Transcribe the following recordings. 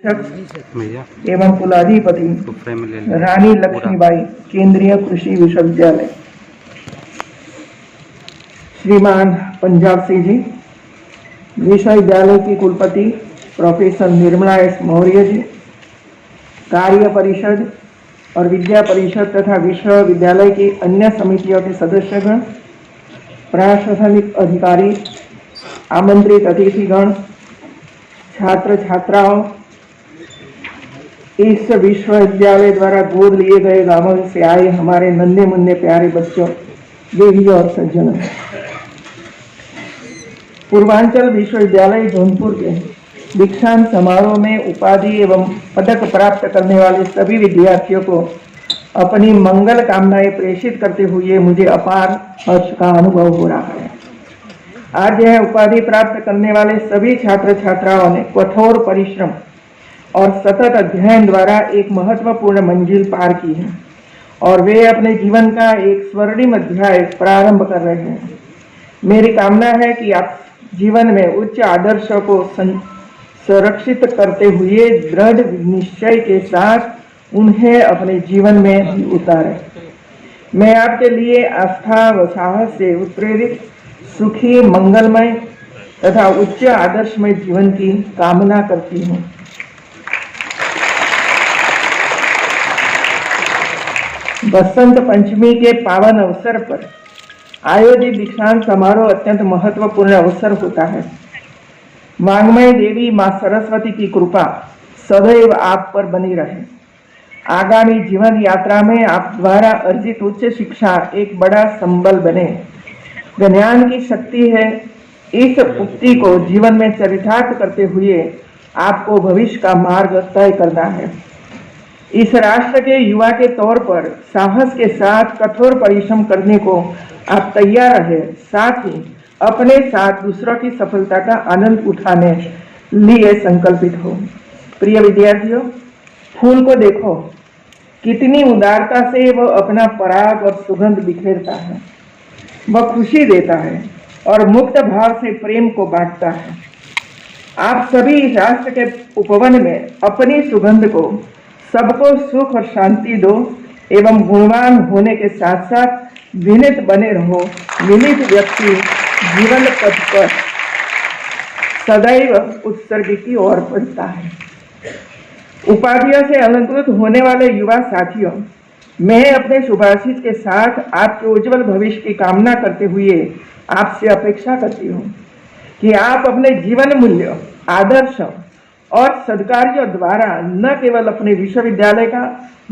एवं कुलाधिपति रानी लक्ष्मीबाई केंद्रीय कृषि विश्वविद्यालय श्रीमान पंजाब सिंह जी, विश्वविद्यालय की कुलपति प्रोफेसर निर्मला एस मौर्य जी, कार्य परिषद और विद्या परिषद तथा विश्वविद्यालय की अन्य समितियों के सदस्यगण, प्रशासनिक अधिकारी, आमंत्रित अतिथिगण, छात्र छात्राओं, इस विश्वविद्यालय द्वारा गोद लिए गए गांवों से आए हमारे नन्हे मुन्ने प्यारे बच्चों, देवियों और सज्जनों, पूर्वांचल विश्वविद्यालय जौनपुर के दीक्षांत समारोह में उपाधि एवं पदक प्राप्त करने वाले सभी विद्यार्थियों को अपनी मंगल कामनाएं प्रेषित करते हुए मुझे अपार हर्ष का अनुभव हो रहा है। आज यह उपाधि प्राप्त करने वाले सभी छात्र छात्राओं ने कठोर परिश्रम और सतत अध्ययन द्वारा एक महत्वपूर्ण मंजिल पार की है और वे अपने जीवन का एक स्वर्णिम अध्याय प्रारंभ कर रहे हैं। मेरी कामना है कि आप जीवन में उच्च आदर्शों को संरक्षित करते हुए दृढ़ निश्चय के साथ उन्हें अपने जीवन में भी उतारें। मैं आपके लिए आस्था व साहस से उत्प्रेरित सुखी, मंगलमय तथा उच्च आदर्शमय जीवन की कामना करती हूँ। बसंत पंचमी के पावन अवसर पर आयोजित दीक्षांत समारोह अत्यंत महत्वपूर्ण अवसर होता है। वांग्मय देवी मां सरस्वती की कृपा सदैव आप पर बनी रहे। आगामी जीवन यात्रा में आप द्वारा अर्जित उच्च शिक्षा एक बड़ा संबल बने। ज्ञान की शक्ति है, इस उक्ति को जीवन में चरितार्थ करते हुए आपको भविष्य का मार्ग तय करना है। इस राष्ट्र के युवा के तौर पर साहस के साथ कठोर परिश्रम करने को आप तैयार रहे, साथ ही अपने साथ दूसरों की सफलता का आनंद उठाने लिए संकल्पित हो। प्रिय विद्यार्थियों, फूल को देखो, कितनी उदारता से वह अपना पराग और सुगंध बिखेरता है। वह खुशी देता है और मुक्त भाव से प्रेम को बांटता है। आप सभी इस राष्ट्र के उपवन में अपनी सुगंध को सबको सुख और शांति दो एवं गुणवान होने के साथ साथ विनीत बने रहो। विनीत व्यक्ति जीवन पथ पर सदैव उत्सर्ग की ओर बढ़ता है। उपाधियों से अलंकृत होने वाले युवा साथियों, मैं अपने शुभाशीष के साथ आपके उज्जवल भविष्य की कामना करते हुए आपसे अपेक्षा करती हूँ कि आप अपने जीवन मूल्य, आदर्श और सद्कार्यों द्वारा न केवल अपने विश्वविद्यालय का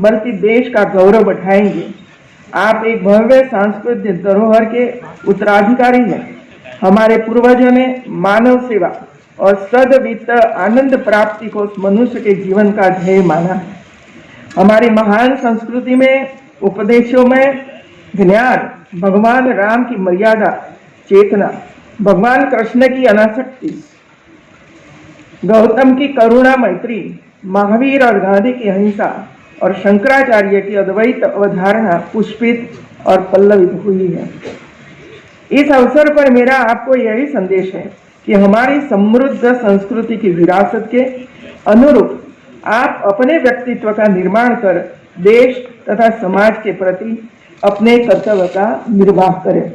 बल्कि देश का गौरव बढ़ाएंगे। आप एक भव्य सांस्कृतिक धरोहर के उत्तराधिकारी हैं। हमारे पूर्वजों ने मानव सेवा और सद्वित्त आनंद प्राप्ति को मनुष्य के जीवन का ध्येय माना है। हमारी महान संस्कृति में उपदेशों में ज्ञान, भगवान राम की मर्यादा, चेतना, भगवान कृष्ण की अनासक्ति, गौतम की करुणा मैत्री, महावीर और गांधी की अहिंसा और शंकराचार्य की अद्वैत अवधारणा पुष्पित और पल्लवित हुई है। इस अवसर पर मेरा आपको यही संदेश है कि हमारी समृद्ध संस्कृति की विरासत के अनुरूप आप अपने व्यक्तित्व का निर्माण कर देश तथा समाज के प्रति अपने कर्तव्य का निर्वाह करें।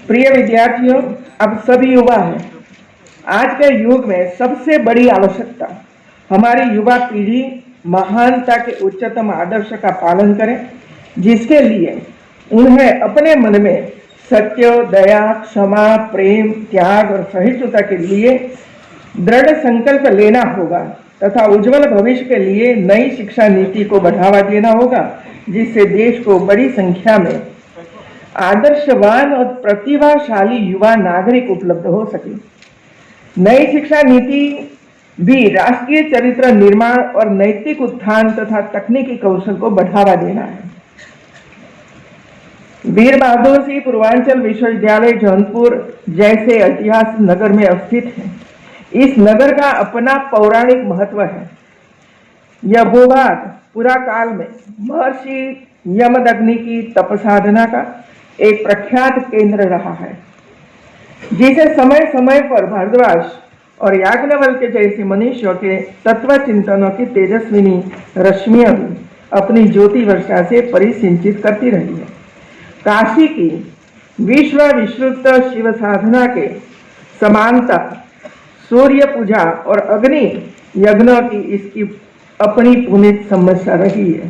प्रिय विद्यार्थियों, अब सभी युवा हैं। आज के युग में सबसे बड़ी आवश्यकता हमारी युवा पीढ़ी महानता के उच्चतम आदर्श का पालन करे, जिसके लिए उन्हें अपने मन में सत्य, दया, क्षमा, प्रेम, त्याग और सहिष्णुता के लिए दृढ़ संकल्प लेना होगा तथा उज्जवल भविष्य के लिए नई शिक्षा नीति को बढ़ावा देना होगा, जिससे देश को बड़ी संख्या में आदर्शवान और प्रतिभाशाली युवा नागरिक उपलब्ध हो सके। नई शिक्षा नीति भी राष्ट्रीय चरित्र निर्माण और नैतिक उत्थान तथा तकनीकी कौशल को बढ़ावा देना है। वीर बहादुर सिंह पूर्वांचल विश्वविद्यालय जौनपुर जैसे ऐतिहासिक नगर में स्थित है। इस नगर का अपना पौराणिक महत्व है। यह भूभाग पुरा काल में महर्षि यमदग्नि की तपसाधना का एक प्रख्यात केंद्र रहा है, जिसे समय समय पर भारद्वाज और याज्ञवल्क्य जैसे मनुष्यों के तत्व चिंतनों की तेजस्विनी रश्मियां भी अपनी ज्योति वर्षा से परिसिंचित करती रही है। काशी की विश्व विश्रुत शिव साधना के समानता सूर्य पूजा और अग्नि यज्ञों की इसकी अपनी पुनीत समस्या रही है,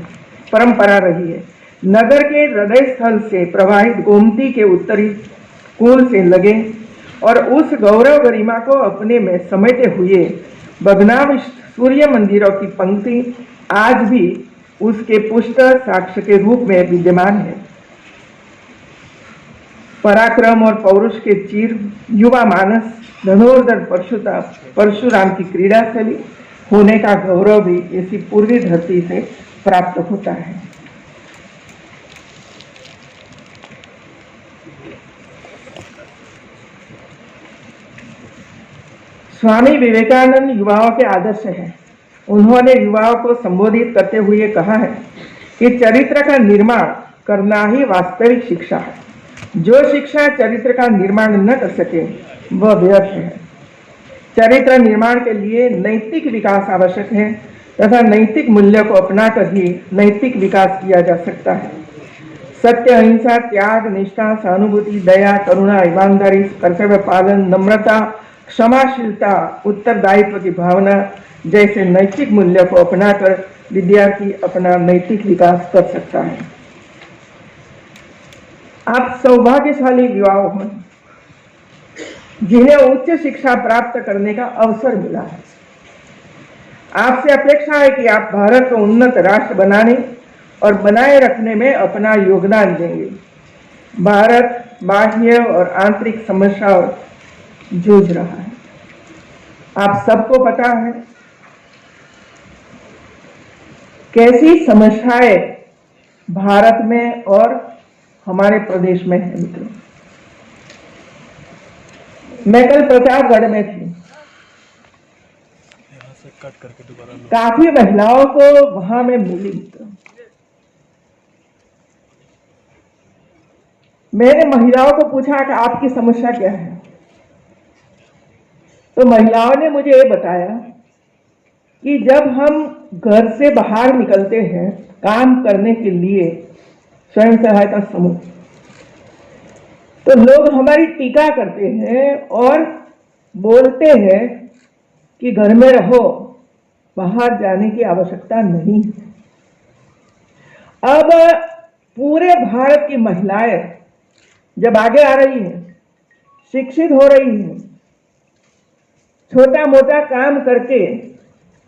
परंपरा रही है। नगर के हृदय स्थल से प्रवाहित गोमती के उत्तरी कूल से लगे और उस गौरव गरिमा को अपने में समेटे हुए भग्नाविष्ट सूर्य मंदिरों की पंक्ति आज भी उसके पुष्ट साक्ष्य के रूप में विद्यमान है। पराक्रम और पौरुष के चीर युवा मानस धनुर्धर परशुराम की क्रीड़ाशैली होने का गौरव भी इसी पूर्वी धरती से प्राप्त होता है। स्वामी विवेकानंद युवाओं के आदर्श हैं। उन्होंने युवाओं को संबोधित करते हुए कहा है कि चरित्र का निर्माण करना ही वास्तविक शिक्षा है। जो शिक्षा चरित्र का निर्माण न कर सके वह व्यर्थ है। चरित्र निर्माण के लिए नैतिक विकास आवश्यक है तथा नैतिक मूल्य को अपनाकर ही नैतिक विकास किया जा सकता है। सत्य, अहिंसा, त्याग, निष्ठा, सहानुभूति, दया, करुणा, ईमानदारी, कर्तव्य पालन, नम्रता, क्षमाशीलता, उत्तरदायित्व की भावना जैसे नैतिक मूल्य को अपनाकर विद्यार्थी अपना नैतिक विकास कर सकता है। आप सौभाग्यशाली युवा हैं जिन्हें उच्च शिक्षा प्राप्त करने का अवसर मिला है। आपसे अपेक्षा है कि आप भारत को उन्नत राष्ट्र बनाने और बनाए रखने में अपना योगदान देंगे। भारत बाह्य और आंतरिक समस्याओं जूझ रहा है। आप सबको पता है कैसी समस्याएं भारत में और हमारे प्रदेश में है। मित्रों, मैं कल प्रतापगढ़ में थी। काफी महिलाओं को वहां में मिली। मित्रों, मैंने महिलाओं को पूछा कि आपकी समस्या क्या है, तो महिलाओं ने मुझे ये बताया कि जब हम घर से बाहर निकलते हैं काम करने के लिए स्वयं सहायता समूह, तो लोग हमारी टीका करते हैं और बोलते हैं कि घर में रहो, बाहर जाने की आवश्यकता नहीं है। अब पूरे भारत की महिलाएं जब आगे आ रही हैं, शिक्षित हो रही हैं, छोटा मोटा काम करके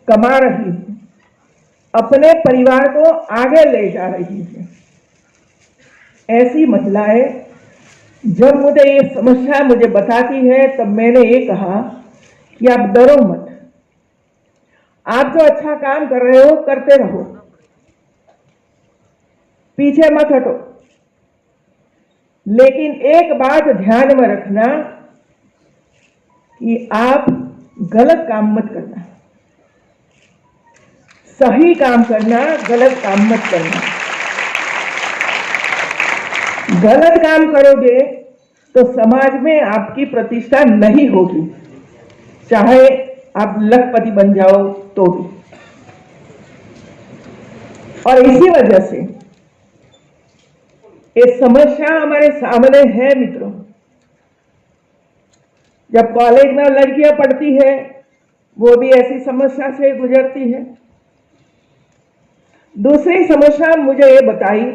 कमा रही हैं, अपने परिवार को आगे ले जा रही हैं, ऐसी महिलाएं जब मुझे ये समस्या मुझे बताती है तब मैंने ये कहा कि आप डरो मत, आप जो अच्छा काम कर रहे हो करते रहो, पीछे मत हटो, लेकिन एक बात ध्यान में रखना कि आप गलत काम मत करना, सही काम करना, गलत काम मत करना। गलत काम करोगे तो समाज में आपकी प्रतिष्ठा नहीं होगी, चाहे आप लखपति बन जाओ तो भी। और इसी वजह से ये समस्या हमारे सामने है। मित्रों, जब कॉलेज में लड़कियां पढ़ती है वो भी ऐसी समस्या से गुजरती है। दूसरी समस्या मुझे ये बताई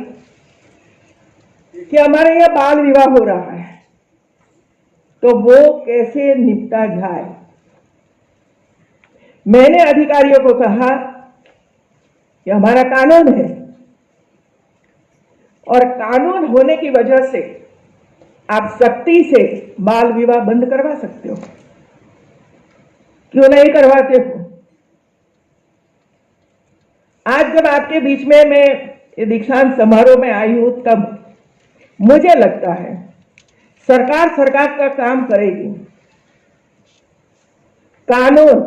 कि हमारे यहाँ बाल विवाह हो रहा है, तो वो कैसे निपटा जाए। मैंने अधिकारियों को कहा कि हमारा कानून है और कानून होने की वजह से आप सख्ती से बाल विवाह बंद करवा सकते हो, क्यों नहीं करवाते हो। आज जब आपके बीच में मैं दीक्षांत समारोह में आई हूं तब मुझे लगता है सरकार का काम करेगी, कानून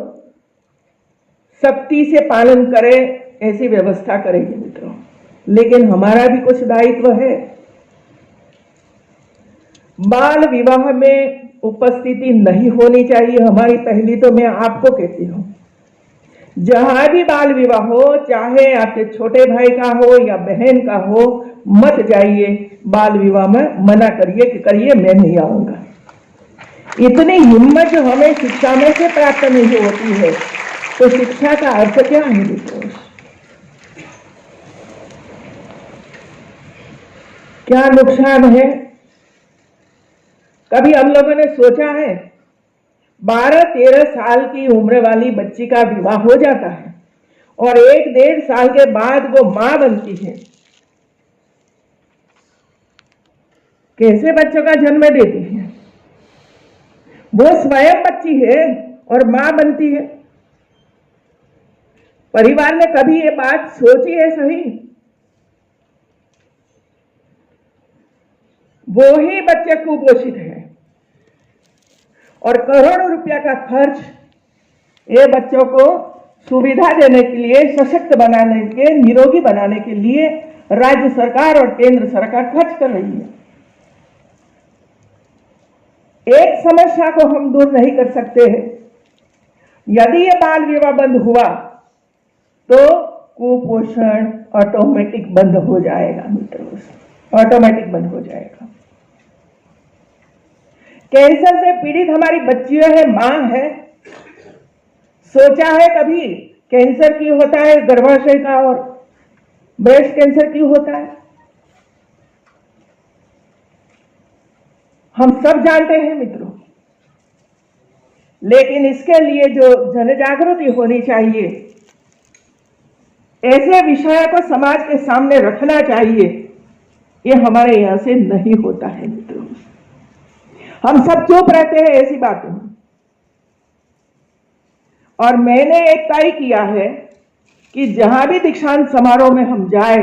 सख्ती से पालन करे ऐसी व्यवस्था करेगी। मित्रों, लेकिन हमारा भी कुछ दायित्व है। बाल विवाह में उपस्थिति नहीं होनी चाहिए हमारी पहली तो मैं आपको कहती हूँ। जहां भी बाल विवाह हो, चाहे आपके छोटे भाई का हो या बहन का हो, मत जाइए बाल विवाह में, मना करिए कि करिए मैं नहीं आऊंगा। इतनी हिम्मत जो हमें शिक्षा में से प्राप्त नहीं होती है तो शिक्षा का अर्थ क्या है मित्रों? क्या नुकसान है? कभी हम लोगों ने सोचा है 12-13 साल की उम्र वाली बच्ची का विवाह हो जाता है और 1-1.5 साल के बाद वो मां बनती है, कैसे बच्चों का जन्म देती है? वो स्वयं बच्ची है और मां बनती है। परिवार ने कभी ये बात सोची है सही? वो ही बच्चे कुपोषित है और करोड़ों रुपया का खर्च ये बच्चों को सुविधा देने के लिए, सशक्त बनाने के, निरोगी बनाने के लिए राज्य सरकार और केंद्र सरकार खर्च कर रही है। एक समस्या को हम दूर नहीं कर सकते हैं। यदि ये बाल विवाह बंद हुआ तो कुपोषण ऑटोमेटिक बंद हो जाएगा मित्रों, ऑटोमेटिक बंद हो जाएगा। कैंसर से पीड़ित हमारी बच्चियां है, मां है। सोचा है कभी कैंसर क्यों होता है गर्भाशय का और ब्रेस्ट कैंसर क्यों होता है? हम सब जानते हैं मित्रों, लेकिन इसके लिए जो जन जागृति होनी चाहिए, ऐसे विषय को समाज के सामने रखना चाहिए, ये हमारे यहां से नहीं होता है मित्रों। हम सब चुप रहते हैं ऐसी बातों में। और मैंने एक तय किया है कि जहां भी दीक्षांत समारोह में हम जाए,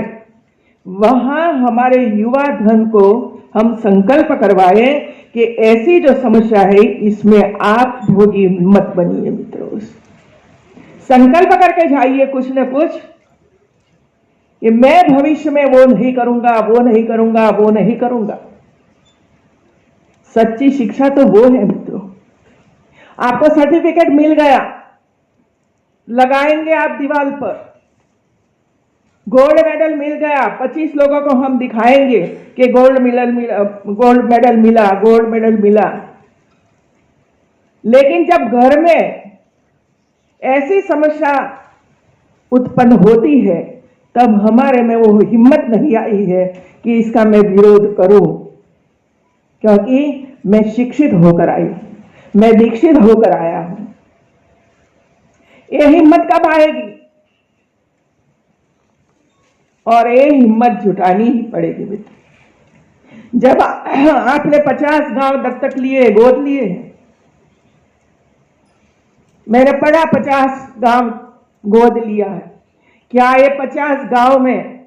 वहां हमारे युवा धन को हम संकल्प करवाए कि ऐसी जो समस्या है इसमें आप भोगी मत बनिए मित्रों। संकल्प करके जाइए कुछ न कुछ कि मैं भविष्य में वो नहीं करूंगा, वो नहीं करूंगा, वो नहीं करूंगा। सच्ची शिक्षा तो वो है मित्रों। आपको सर्टिफिकेट मिल गया, लगाएंगे आप दीवार पर, गोल्ड मेडल मिल गया, 25 लोगों को हम दिखाएंगे कि गोल्ड मेडल मिला, गोल्ड मेडल मिला, गोल्ड मेडल मिला। लेकिन जब घर में ऐसी समस्या उत्पन्न होती है तब हमारे में वो हिम्मत नहीं आई है कि इसका मैं विरोध करूं, क्योंकि मैं शिक्षित होकर आई हूं, मैं दीक्षित होकर आया हूं। ये हिम्मत कब आएगी? और ये हिम्मत जुटानी ही पड़ेगी मित्र। जब आपने 50 गांव दत्तक लिए, गोद लिए, मैंने पढ़ा 50 गांव गोद लिया है, क्या ये 50 गांव में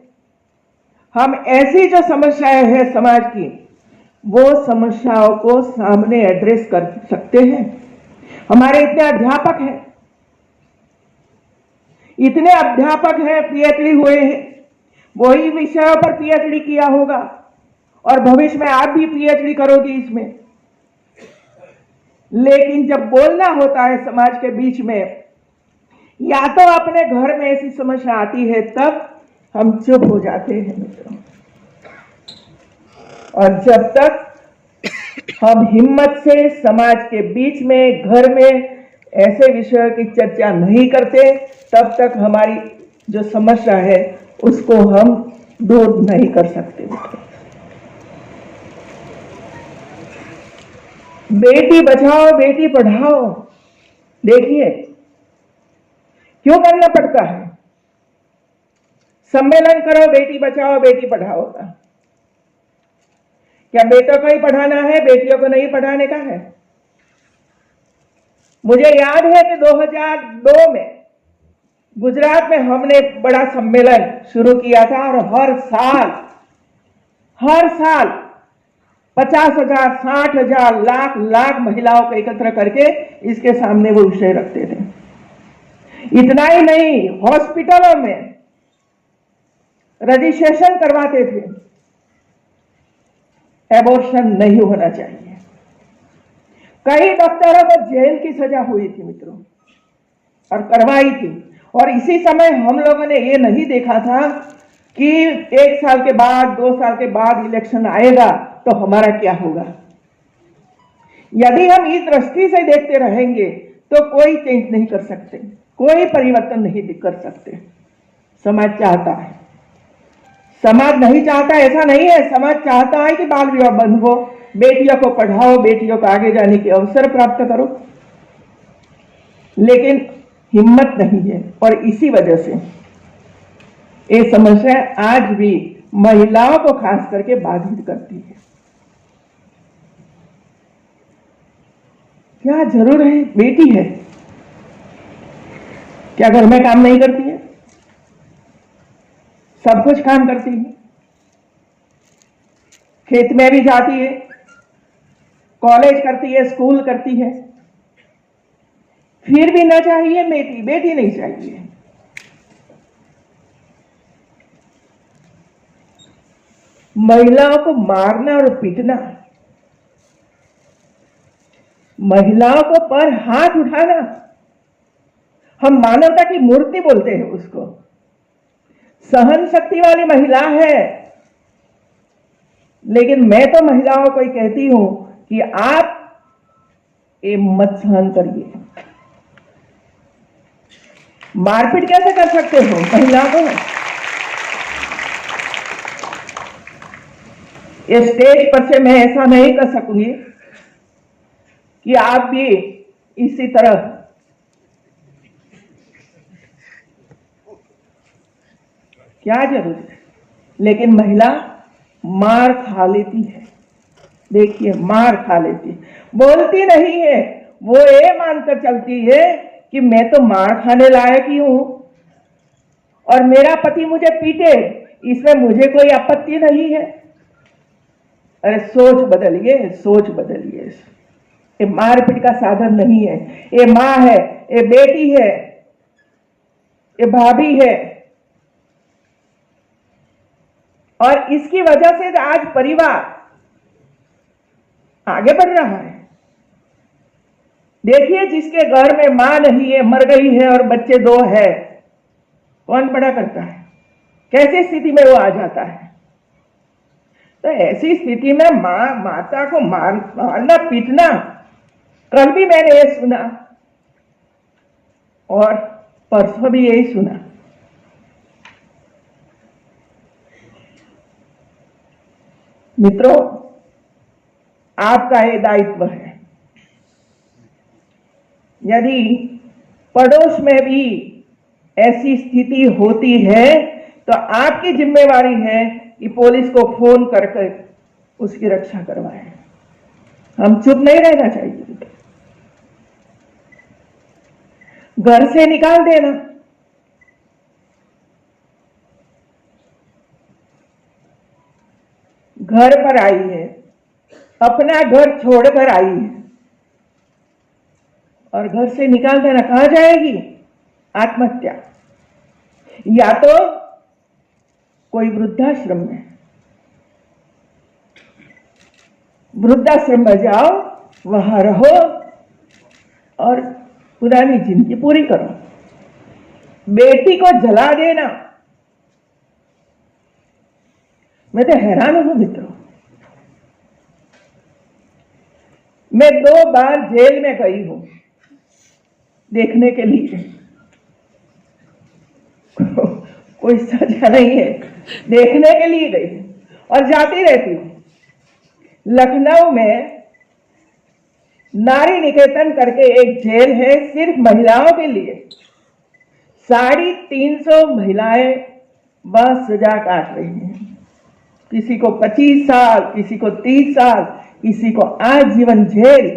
हम ऐसी जो समस्याएं हैं समाज की, वो समस्याओं को सामने एड्रेस कर सकते हैं? हमारे इतने अध्यापक हैं, इतने अध्यापक हैं, पीएचडी हुए हैं, वही विषयों पर पीएचडी किया होगा और भविष्य में आप भी पीएचडी करोगे इसमें। लेकिन जब बोलना होता है समाज के बीच में, या तो अपने घर में ऐसी समस्या आती है तब हम चुप हो जाते हैं मित्रों। और जब तक हम हिम्मत से समाज के बीच में, घर में ऐसे विषयों की चर्चा नहीं करते, तब तक हमारी जो समस्या है उसको हम दूर नहीं कर सकते। बेटी बचाओ बेटी पढ़ाओ, देखिए क्यों करना पड़ता है? सम्मेलन करो बेटी बचाओ बेटी पढ़ाओ का। क्या बेटों को ही पढ़ाना है, बेटियों को नहीं पढ़ाने का है? मुझे याद है कि 2002 में गुजरात में हमने बड़ा सम्मेलन शुरू किया था और हर साल 50,000, 60,000, लाख महिलाओं को एकत्र करके इसके सामने वो विषय रखते थे। इतना ही नहीं, हॉस्पिटलों में रजिस्ट्रेशन करवाते थे, एबॉर्शन नहीं होना चाहिए। कई डॉक्टरों को जेल की सजा हुई थी मित्रों, और करवाई थी। और इसी समय हम लोगों ने ये नहीं देखा था कि 1 साल के बाद 2 साल के बाद इलेक्शन आएगा तो हमारा क्या होगा। यदि हम इस दृष्टि से देखते रहेंगे तो कोई चेंज नहीं कर सकते, कोई परिवर्तन नहीं कर सकते। समाज चाहता है, समाज नहीं चाहता ऐसा नहीं है। समाज चाहता है कि बाल विवाह बंद हो, बेटियों को पढ़ाओ, बेटियों को आगे जाने के अवसर प्राप्त करो, लेकिन हिम्मत नहीं है। और इसी वजह से ये समस्या आज भी महिलाओं को खास करके बाधित करती है। क्या जरूर है, बेटी है, क्या घर में काम नहीं करती है? सब कुछ काम करती है, खेत में भी जाती है, कॉलेज करती है, स्कूल करती है, फिर भी ना चाहिए बेटी, बेटी नहीं चाहिए। महिलाओं को मारना और पीटना, महिलाओं को पर हाथ उठाना, हम मानवता की मूर्ति बोलते हैं उसको। सहन शक्ति वाली महिला है, लेकिन मैं तो महिलाओं को ही कहती हूं कि आप ये मत सहन करिए। मारपीट कैसे कर सकते हो महिलाओं को? ये स्टेज पर से मैं ऐसा नहीं कर सकूंगी कि आप भी इसी तरह क्या जरूरत है। लेकिन महिला मार खा लेती है, देखिए मार खा लेती है, बोलती नहीं है, वो ये मानकर चलती है कि मैं तो मार खाने लायक ही हूं और मेरा पति मुझे पीटे, इसमें मुझे कोई आपत्ति नहीं है। अरे सोच बदलिए, सोच बदलिए। ये मारपीट का साधन नहीं है, ये माँ है, ये बेटी है, ये भाभी है। और इसकी वजह से आज परिवार आगे बढ़ रहा है। देखिए, जिसके घर में मां नहीं है, मर गई है और बच्चे 2 है, कौन बड़ा करता है? कैसी स्थिति में वो आ जाता है? तो ऐसी स्थिति में माता को मारना पीटना, कल भी मैंने ये सुना और परसों भी यही सुना। मित्रों, आपका ये दायित्व है। यदि पड़ोस में भी ऐसी स्थिति होती है तो आपकी जिम्मेवारी है कि पुलिस को फोन करके उसकी रक्षा करवाएं। हम चुप नहीं रहना चाहिए। घर से निकाल देना, घर पर आई है, अपना घर छोड़कर आई है और घर से निकाल देना, कहां जाएगी? आत्महत्या, या तो कोई वृद्धाश्रम में, वृद्धाश्रम में जाओ, वहां रहो और पुरानी जिंदगी पूरी करो। बेटी को जला देना, मैं तो हैरान हूं मित्रों। मैं 2 बार जेल में गई हूं देखने के लिए। कोई सजा नहीं है, देखने के लिए गई और जाती रहती हूं। लखनऊ में नारी निकेतन करके एक जेल है सिर्फ महिलाओं के लिए। 350 महिलाएं बस सजा काट रही हैं, किसी को 25 साल, किसी को 30 साल, किसी को आजीवन जेल।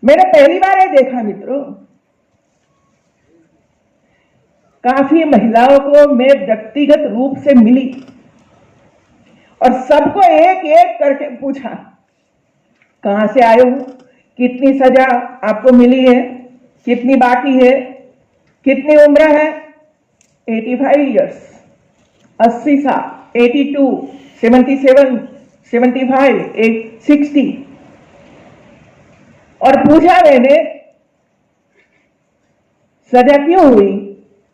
मैंने पहली बार ये देखा मित्रों। काफी महिलाओं को मैं व्यक्तिगत रूप से मिली और सबको एक एक करके पूछा, कहां से आए हो, कितनी सजा आपको मिली है, कितनी बाकी है, कितनी उम्र है? 85 इयर्स, 80 साल, 82, 77, 75, 60। और पूछा मैंने सजा क्यों हुई,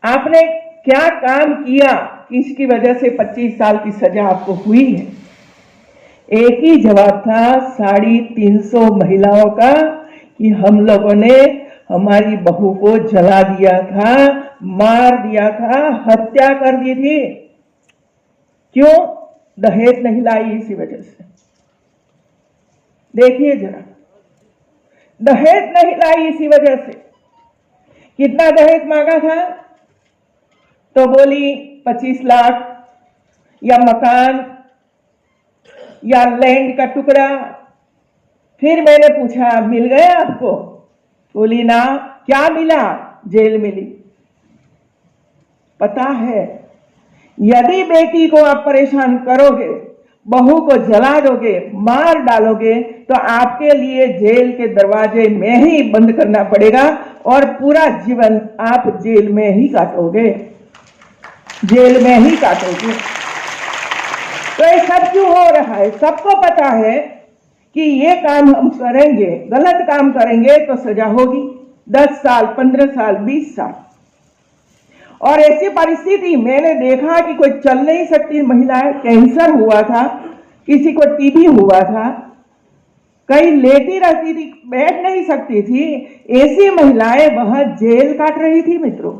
आपने क्या काम किया कि इसकी वजह से 25 साल की सजा आपको हुई है। एक ही जवाब था 350 महिलाओं का कि हम लोगों ने हमारी बहू को जला दिया था, मार दिया था, हत्या कर दी थी। क्यों? दहेज नहीं लाई इसी वजह से। देखिए जरा, दहेज नहीं लाई इसी वजह से। कितना दहेज मांगा था? तो बोली 25 लाख या मकान या लैंड का टुकड़ा। फिर मैंने पूछा मिल गया आपको? बोली ना। क्या मिला? जेल मिली। पता है, यदि बेटी को आप परेशान करोगे, बहू को जला दोगे, मार डालोगे, तो आपके लिए जेल के दरवाजे में ही बंद करना पड़ेगा और पूरा जीवन आप जेल में ही काटोगे, जेल में ही काटोगे। तो ये सब क्यों हो रहा है? सबको पता है कि ये काम हम करेंगे, गलत काम करेंगे तो सजा होगी 10 साल, 15 साल, 20 साल। और ऐसी परिस्थिति मैंने देखा कि कोई चल नहीं सकती महिलाएं, कैंसर हुआ था, किसी को टीबी हुआ था, कई लेटी रहती थी, बैठ नहीं सकती थी, ऐसी महिलाएं वह जेल काट रही थी मित्रों।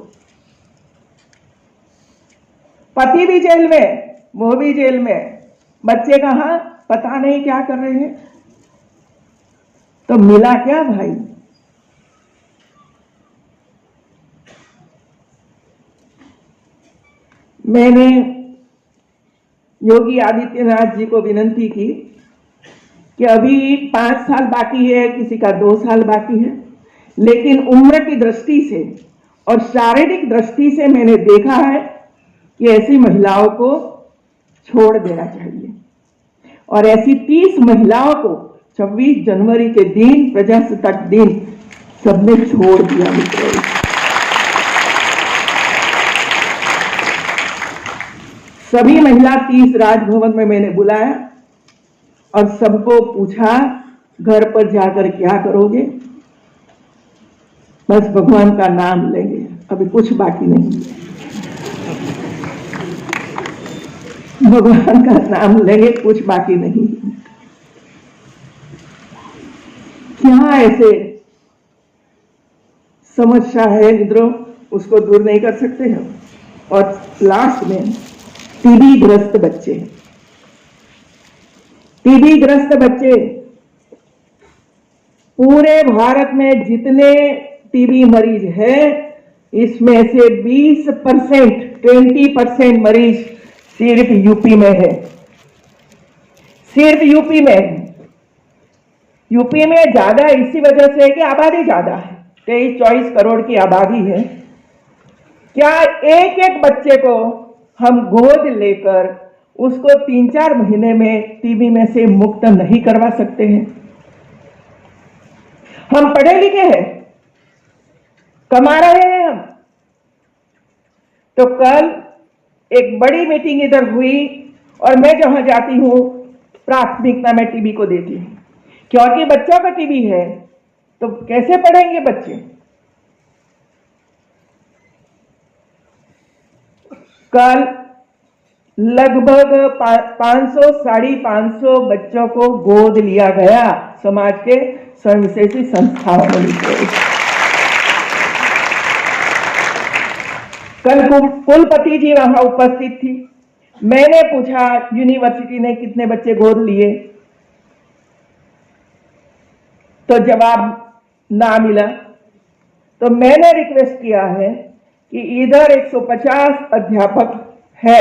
पति भी जेल में, वो भी जेल में, बच्चे कहां पता नहीं क्या कर रहे हैं। तो मिला क्या भाई? मैंने योगी आदित्यनाथ जी को विनती की कि अभी 5 साल बाकी है, किसी का 2 साल बाकी है, लेकिन उम्र की दृष्टि से और शारीरिक दृष्टि से मैंने देखा है कि ऐसी महिलाओं को छोड़ देना चाहिए। और ऐसी 30 महिलाओं को 26 जनवरी के दिन, प्रजासत्ताक दिन, सबने छोड़ दिया मित्रों। सभी महिला 30 राजभवन में मैंने बुलाया और सबको पूछा घर पर जाकर क्या करोगे? बस भगवान का नाम लेंगे, अभी कुछ बाकी नहीं है। भगवान का नाम लेंगे, कुछ बाकी नहीं। क्या ऐसे समस्या है मित्रों, उसको दूर नहीं कर सकते हम। और लास्ट में टीबी ग्रस्त बच्चे, टीबी ग्रस्त बच्चे, पूरे भारत में जितने टीबी मरीज है, इसमें से 20%, 20% मरीज सिर्फ यूपी में है, सिर्फ यूपी में। यूपी में ज्यादा इसी वजह से है कि आबादी ज्यादा है, 23-24 करोड़ की आबादी है। क्या एक एक बच्चे को हम गोद लेकर उसको 3-4 महीने में टीबी में से मुक्त नहीं करवा सकते हैं? हम पढ़े लिखे हैं, कमा रहे हैं हम। तो कल एक बड़ी मीटिंग इधर हुई और मैं जहां जाती हूं प्राथमिकता में टीबी को देती हूं, क्योंकि बच्चों का टीबी है तो कैसे पढ़ेंगे बच्चे। कल लगभग 500, 550 बच्चों को गोद लिया गया समाज के स्वयंसेवी संस्थाओं में। कल कुलपति जी वहां उपस्थित थी। मैंने पूछा यूनिवर्सिटी ने कितने बच्चे गोद लिए, तो जवाब ना मिला। तो मैंने रिक्वेस्ट किया है कि इधर 150 अध्यापक है,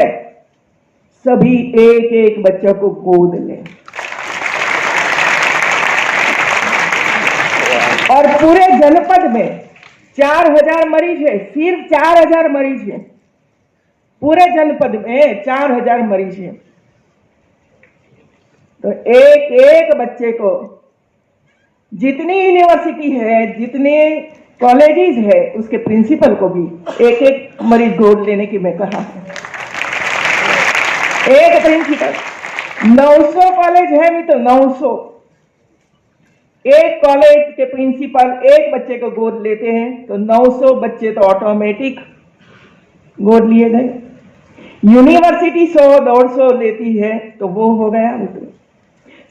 सभी एक एक बच्चों को गोद लें। और पूरे जनपद में 4000 मरीज है, सिर्फ 4000 मरीज है, पूरे जनपद में 4000 मरीज है। तो एक एक बच्चे को, जितनी यूनिवर्सिटी है, जितने कॉलेजेस है, उसके प्रिंसिपल को भी एक एक मरीज गोद लेने की मैं कहा है। एक प्रिंसिपल 900 कॉलेज है मित्र, 900। एक कॉलेज के प्रिंसिपल एक बच्चे को गोद लेते हैं तो 900 बच्चे तो ऑटोमेटिक गोद लिए गए। यूनिवर्सिटी 100-150 लेती है तो वो हो गया मित्र।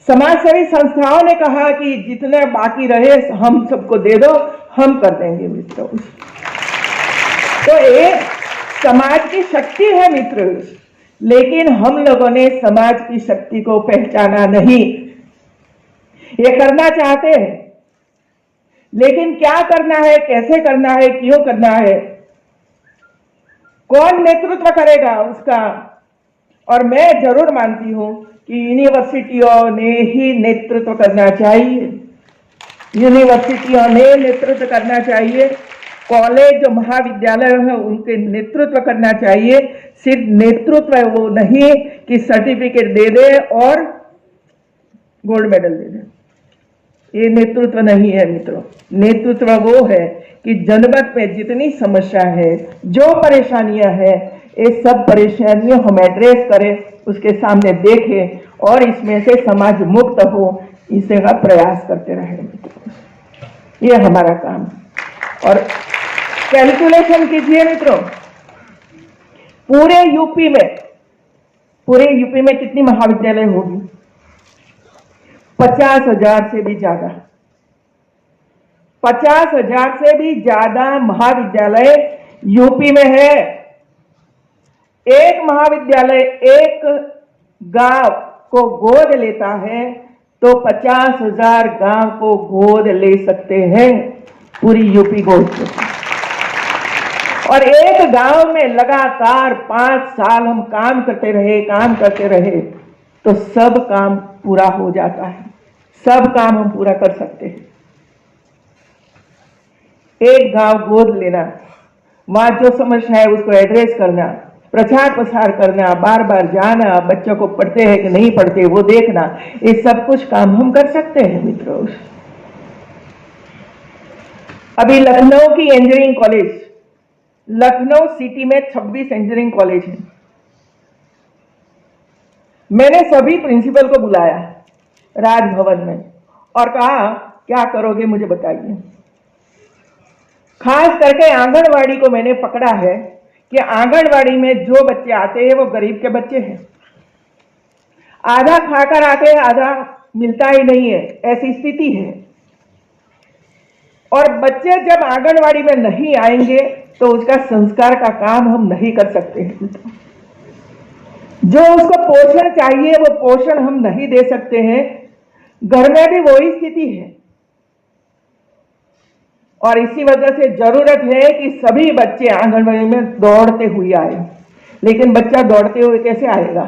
समाजसेवी संस्थाओं ने कहा कि जितने बाकी रहे हम सबको दे दो, हम कर देंगे मित्रों। तो एक समाज की शक्ति है मित्र, लेकिन हम लोगों ने समाज की शक्ति को पहचाना नहीं। ये करना चाहते हैं, लेकिन क्या करना है, कैसे करना है, क्यों करना है, कौन नेतृत्व करेगा उसका। और मैं जरूर मानती हूं कि यूनिवर्सिटियों ने ही नेतृत्व करना चाहिए, यूनिवर्सिटियों ने नेतृत्व करना चाहिए, कॉलेज जो महाविद्यालय है उनके नेतृत्व करना चाहिए। सिर्फ नेतृत्व वो नहीं कि सर्टिफिकेट दे दे और गोल्ड मेडल दे दे, ये नेतृत्व नहीं है मित्रों। नेतृत्व वो है कि जनपद में जितनी समस्या है, जो परेशानियां हैं, ये सब परेशानियां हम एड्रेस करें, उसके सामने देखें और इसमें से समाज मुक्त हो, इसे का प्रयास करते रहे मित्रों। ये हमारा काम। और कैलकुलेशन कीजिए मित्रों, पूरे यूपी में कितनी महाविद्यालय होगी? 50,000 से भी ज्यादा, 50,000 से भी ज्यादा महाविद्यालय यूपी में है। एक महाविद्यालय एक गांव को गोद लेता है तो 50,000 गांव को गोद ले सकते हैं, पूरी यूपी गोद लेते हैं। और एक गांव में लगातार 5 साल हम काम करते रहे तो सब काम पूरा हो जाता है, सब काम हम पूरा कर सकते हैं। एक गांव गोद लेना, वहां जो समस्या है उसको एड्रेस करना, प्रचार प्रसार करना, बार बार जाना, बच्चों को पढ़ते हैं कि नहीं पढ़ते वो देखना, ये सब कुछ काम हम कर सकते हैं मित्रों। अभी लखनऊ की इंजीनियरिंग कॉलेज, लखनऊ सिटी में 26 इंजीनियरिंग कॉलेज है। मैंने सभी प्रिंसिपल को बुलाया राजभवन में और कहा क्या करोगे मुझे बताइए। खास करके आंगनवाड़ी को मैंने पकड़ा है कि आंगनवाड़ी में जो बच्चे आते हैं वो गरीब के बच्चे हैं, आधा खाकर आते हैं, आधा मिलता ही नहीं है, ऐसी स्थिति है। और बच्चे जब आंगनवाड़ी में नहीं आएंगे तो उसका संस्कार का काम हम नहीं कर सकते हैं। जो उसको पोषण चाहिए वो पोषण हम नहीं दे सकते हैं। घर में भी वही स्थिति है और इसी वजह से जरूरत है कि सभी बच्चे आंगनबाड़ी में दौड़ते हुए आए। लेकिन बच्चा दौड़ते हुए कैसे आएगा?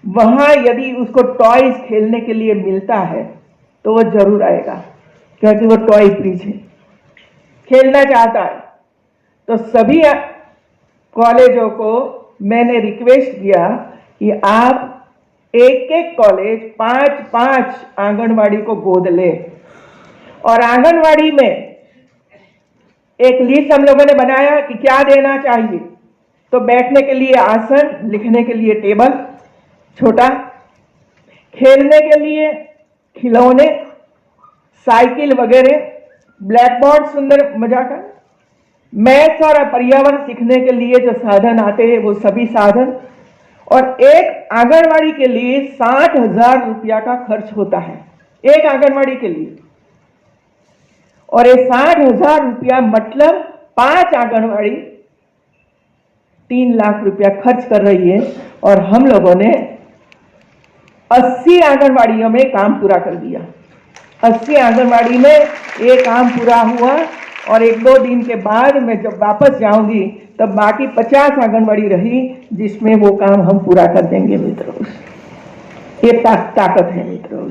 वहां यदि उसको टॉयज खेलने के लिए मिलता है तो वो जरूर आएगा, क्योंकि वो टॉय प्लीज है, खेलना चाहता है। तो सभी कॉलेजों को मैंने रिक्वेस्ट किया कि आप एक एक कॉलेज 5-5 आंगनवाड़ी को गोद ले और आंगनवाड़ी में एक लिस्ट हम लोगों ने बनाया कि क्या देना चाहिए। तो बैठने के लिए आसन, लिखने के लिए टेबल छोटा, खेलने के लिए खिलौने, साइकिल वगैरह, ब्लैक बोर्ड सुंदर मजा का, मैथ्स और पर्यावरण सीखने के लिए जो साधन आते हैं वो सभी साधन। और एक आंगनवाड़ी के लिए 60,000 रुपया का खर्च होता है, एक आंगनवाड़ी के लिए। और ये 60,000 रुपया मतलब 5 आंगनवाड़ी 3 लाख रुपया खर्च कर रही है। और हम लोगों ने 80 आंगनवाड़ियों में काम पूरा कर दिया। 80 आंगनवाड़ी में ये काम पूरा हुआ और 1-2 दिन के बाद मैं जब वापस जाऊंगी तब बाकी 50 आंगनवाड़ी रही जिसमें वो काम हम पूरा कर देंगे मित्रों। ये ताकत है मित्रों।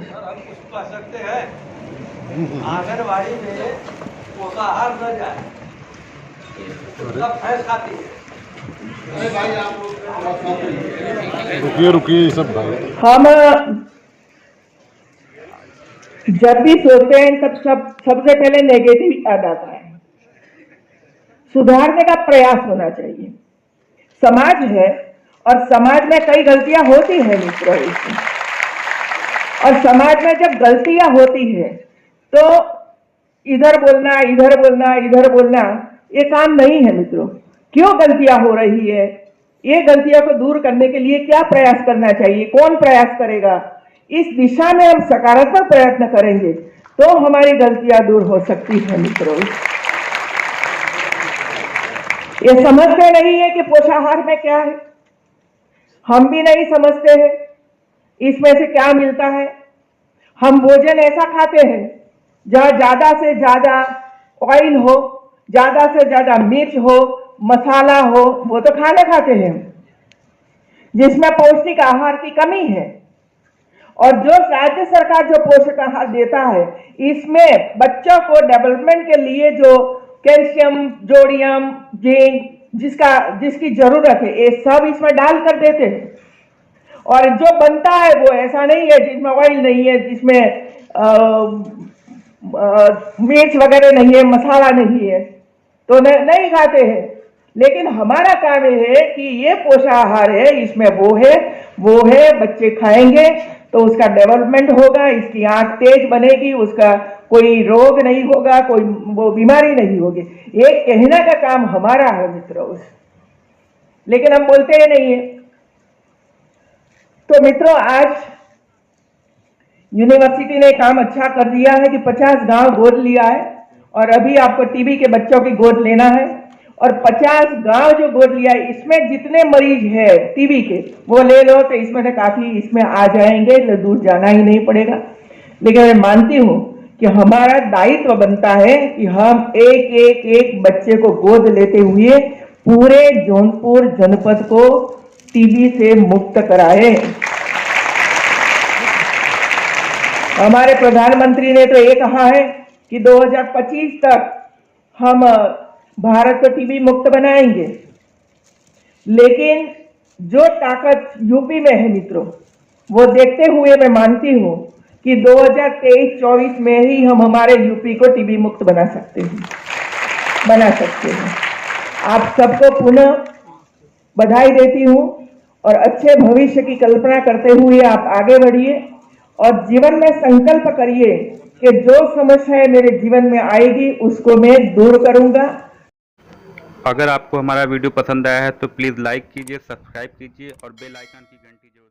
आंगनवाड़ी में पोषाहार न जाए, सब भैंस खाती है। रुकिए सब भाई। हम जब भी सोचते हैं तब सबसे पहले नेगेटिव याद आता है। सुधारने का प्रयास होना चाहिए। समाज है और समाज में कई गलतियां होती हैं मित्रों इसमें। और समाज में जब गलतियां होती है तो इधर बोलना इधर बोलना इधर बोलना ये काम नहीं है मित्रों। क्यों गलतियां हो रही है, ये गलतियों को दूर करने के लिए क्या प्रयास करना चाहिए, कौन प्रयास करेगा, इस दिशा में हम सकारात्मक प्रयत्न करेंगे तो हमारी गलतियां दूर हो सकती है मित्रों। ये समझते नहीं है कि पोषाहार में क्या है, हम भी नहीं समझते हैं इसमें से क्या मिलता है। हम भोजन ऐसा खाते हैं जहां ज्यादा से ज्यादा ऑयल हो, ज्यादा से ज्यादा मिर्च हो, मसाला हो, वो तो खाने खाते हैं जिसमें पौष्टिक आहार की कमी है। और जो राज्य सरकार जो पोषक आहार देता है इसमें बच्चों को डेवलपमेंट के लिए जो कैल्शियम, जोडियम, जिंक जिसकी जरूरत है ये सब इसमें डाल कर देते हैं। और जो बनता है वो ऐसा नहीं है जिसमें ऑयल नहीं है, जिसमें मिर्च वगैरह नहीं है, मसाला नहीं है, तो नहीं खाते हैं। लेकिन हमारा काम ये है कि ये पोषाहार है, इसमें वो है बच्चे खाएंगे तो उसका डेवलपमेंट होगा, इसकी आंख तेज बनेगी, उसका कोई रोग नहीं होगा, कोई वो बीमारी नहीं होगी। ये कहने का काम हमारा है मित्रों, लेकिन हम बोलते ही नहीं है। तो मित्रों आज यूनिवर्सिटी ने काम अच्छा कर दिया है कि 50 गांव गोद लिया है और अभी आपको टीबी के बच्चों की गोद लेना है। और 50 गांव जो गोद लिया है इसमें जितने मरीज है टीबी के वो ले लो तो इसमें से काफी इसमें आ जाएंगे, तो दूर जाना ही नहीं पड़ेगा। लेकिन मैं मानती हूं कि हमारा दायित्व बनता है कि हम एक बच्चे को गोद लेते हुए पूरे जौनपुर जनपद को टीबी से मुक्त कराए। हमारे प्रधानमंत्री ने तो ये कहा है कि 2025 तक हम भारत को टीबी मुक्त बनाएंगे। लेकिन जो ताकत यूपी में है मित्रों, वो देखते हुए मैं मानती हूं कि 2023-24 में ही हम हमारे यूपी को टीबी मुक्त बना सकते हैं। आप सबको पुनः बधाई देती हूं और अच्छे भविष्य की कल्पना करते हुए आप आगे बढ़िए और जीवन में संकल्प करिए कि जो समस्याएं मेरे जीवन में आएगी उसको मैं दूर करूंगा। अगर आपको हमारा वीडियो पसंद आया है तो प्लीज़ लाइक कीजिए, सब्सक्राइब कीजिए और बेल आइकन की घंटी जरूर